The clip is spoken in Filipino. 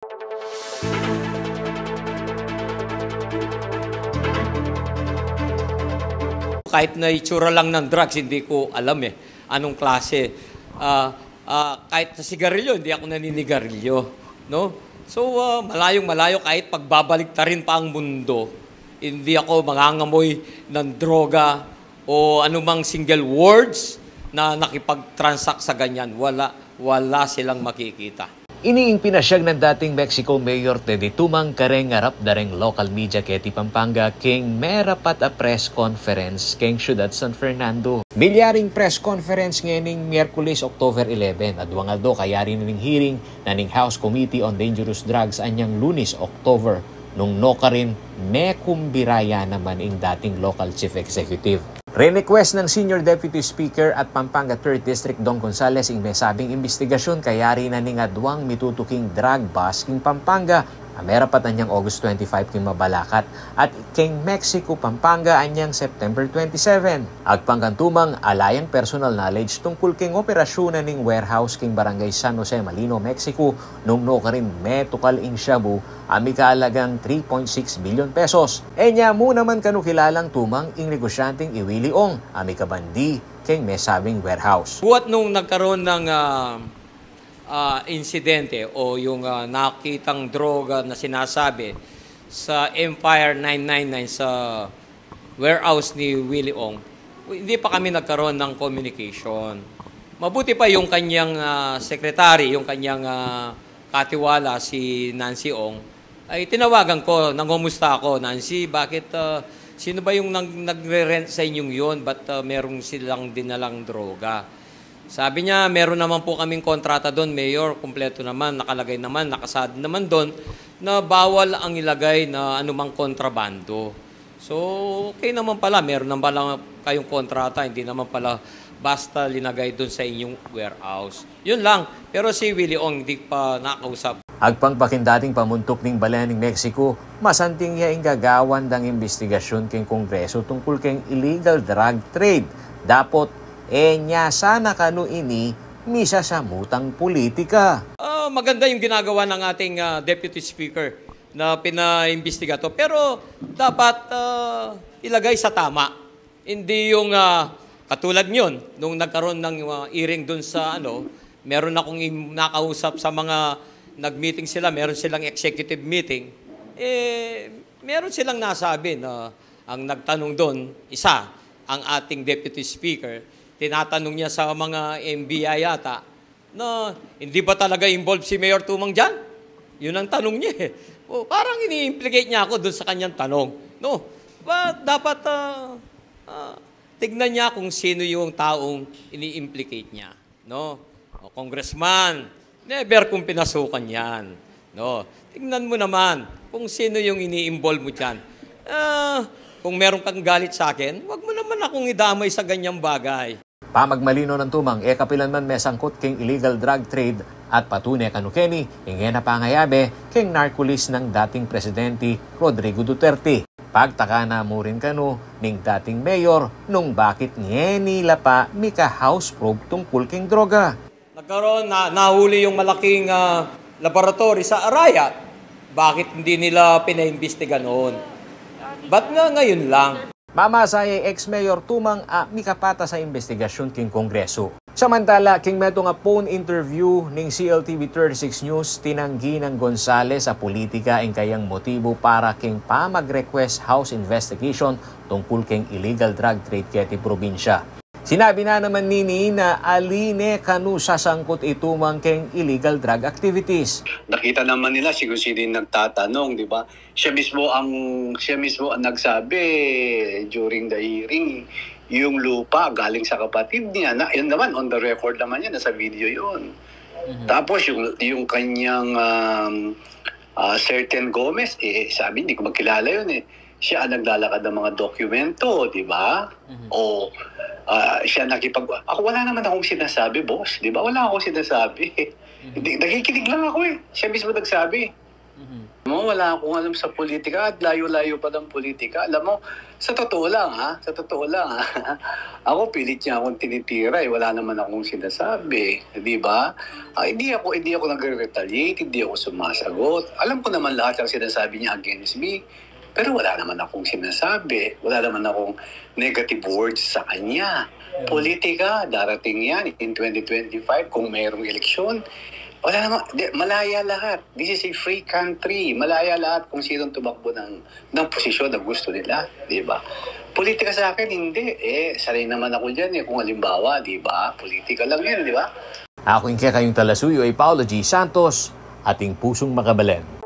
Kahit na itsura lang ng drugs, hindi ko alam anong klase. Kahit sa sigarilyo, hindi ako naninigarilyo. No? So, malayong-malayo kahit pagbabalik ta rin pa ang mundo, hindi ako mangangamoy ng droga o anumang single words na nakipag-transact sa ganyan. Wala silang makikita. Iniing pinasyag ng dating Mexico Mayor Teddy Tumang kareng ngarap dareng local media keti Pampanga king merapat a press conference king syudad San Fernando. Bilyaring press conference nganing Miyerkules October 11 at duwangaldo kayari ning hearing na ning House Committee on Dangerous Drugs anyang Lunes October nung no ka rin mekumbiraya naman ing dating local chief executive. Request ng Senior Deputy Speaker at Pampanga 3rd District Don Gonzales ing may sabing investigasyon kayari na ning adwang mitutuking drug bust king Pampanga. Merapat anyang August 25 king Mabalacat at king Mexico Pampanga anyang September 27. Agpangkantumang alayang personal knowledge tungkol king operasyon ning warehouse king Barangay San Jose Malino, Mexico nung no ka rin metukal ing shabu ami kaalagang 3.6 billion pesos. Enya mo naman kanu kilalang tumang ing negosyanteng Willie Ong ami kabandi king may sabing warehouse. Buwat nung nagkaroon ng insidente o yung nakitang droga na sinasabi sa Empire 999 sa warehouse ni Willie Ong, hindi pa kami nagkaroon ng communication. Mabuti pa yung kanyang secretary, yung kanyang katiwala si Nancy Ong, ay tinawagan ko, nangumusta ako, Nancy, bakit, sino ba yung nagre-rent sa inyong yun? Ba't merong silang dinalang droga? Sabi niya, meron naman po kaming kontrata doon, Mayor, kumpleto naman, nakalagay naman, nakasad naman doon, na bawal ang ilagay na anumang kontrabando. So, okay naman pala, meron naman pala kayong kontrata, hindi naman pala basta linagay doon sa inyong warehouse. Yun lang, pero si Willie Ong hindi pa nakausap. Agpangpakin dating pamuntok ning balayan ng Mexico, masanting niya ing gagawan ng investigasyon king Kongreso tungkol king illegal drug trade. Dapat nya sana kanu ini misa sa mutang politika. Maganda yung ginagawa ng ating Deputy Speaker na pinaimbestiga to. Pero dapat ilagay sa tama. Hindi yung katulad nyon, nung nagkaroon ng hearing dun sa meron akong nakausap sa mga nag-meeting sila, meron silang executive meeting. Meron silang nasabi na ang nagtanong doon, isa, ang ating Deputy Speaker, tinatanong niya sa mga MBI yata na hindi ba talaga involved si Mayor Tumang dyan? Yun ang tanong niya . Parang ini-implicate niya ako doon sa kanyang tanong. No, dapat tignan niya kung sino yung taong ini-implicate niya. No? Congressman, never kong pinasukan yan. No? Tignan mo naman kung sino yung ini-involve mo dyan. Kung meron kang galit sa akin, wag mo naman akong idamay sa ganyang bagay. Pamagmalino ng tumang, kapilan man may sangkot king illegal drug trade at patunay kanukeni, ingena pangayabe king narcolis ng dating presidente Rodrigo Duterte. Pagtaka na mo rin kanu ning dating mayor nung bakit nila pa mika house probe tungkol king droga. Nagkaroon nahuli yung malaking laboratory sa Arayat. Bakit hindi nila pinaimbestiga noon? Ba't nga ngayon lang? Mamasay ex-mayor Tumang mikapata sa investigasyon king Kongreso. Samantala, king meto nga phone interview ning CLTV 36 News tinanggi ng Gonzales sa politika ang kayang motibo para king mag-request house investigation tungkol king illegal drug trade keti probinsya. Sinabi na naman nini na aline kanu sasangkot itumang king illegal drug activities. Nakita naman nila kung sino yung nagtatanong, di ba? Siya mismo ang nagsabi during the hearing, yung lupa galing sa kapatid niya. Yun naman, on the record naman yan, nasa video yun. Tapos yung kanyang certain Gomez, sabi, hindi ko magkilala yun . Siya ang naglalakad ng mga dokumento, di ba? O siya ako wala naman akong sinasabi, boss. Di ba? Wala akong sinasabi. Nakikinig lang ako . Siya mismo nagsabi. Wala akong alam sa politika at layo-layo pa ng politika. Alam mo, sa totoo lang ako pilit niya akong tinitira, wala naman akong sinasabi, di ba? Hindi ako nagre-retaliate, hindi ako sumasagot. Alam ko naman lahat ng sinasabi niya against me, pero wala naman akong sinasabi. Wala naman akong negative words sa kanya. Politika, darating yan in 2025 kung mayroong eleksyon. Wala naman, malaya lahat. This is a free country. Malaya lahat kung sinong tumakbo ng posisyon na gusto nila, di ba? Politika sa akin, hindi. Sanay naman ako dyan kung halimbawa, di ba? Politika lang yan, di ba? Ako yung kayong talasuyo ay Paolo G. Santos, ating pusong makabalen.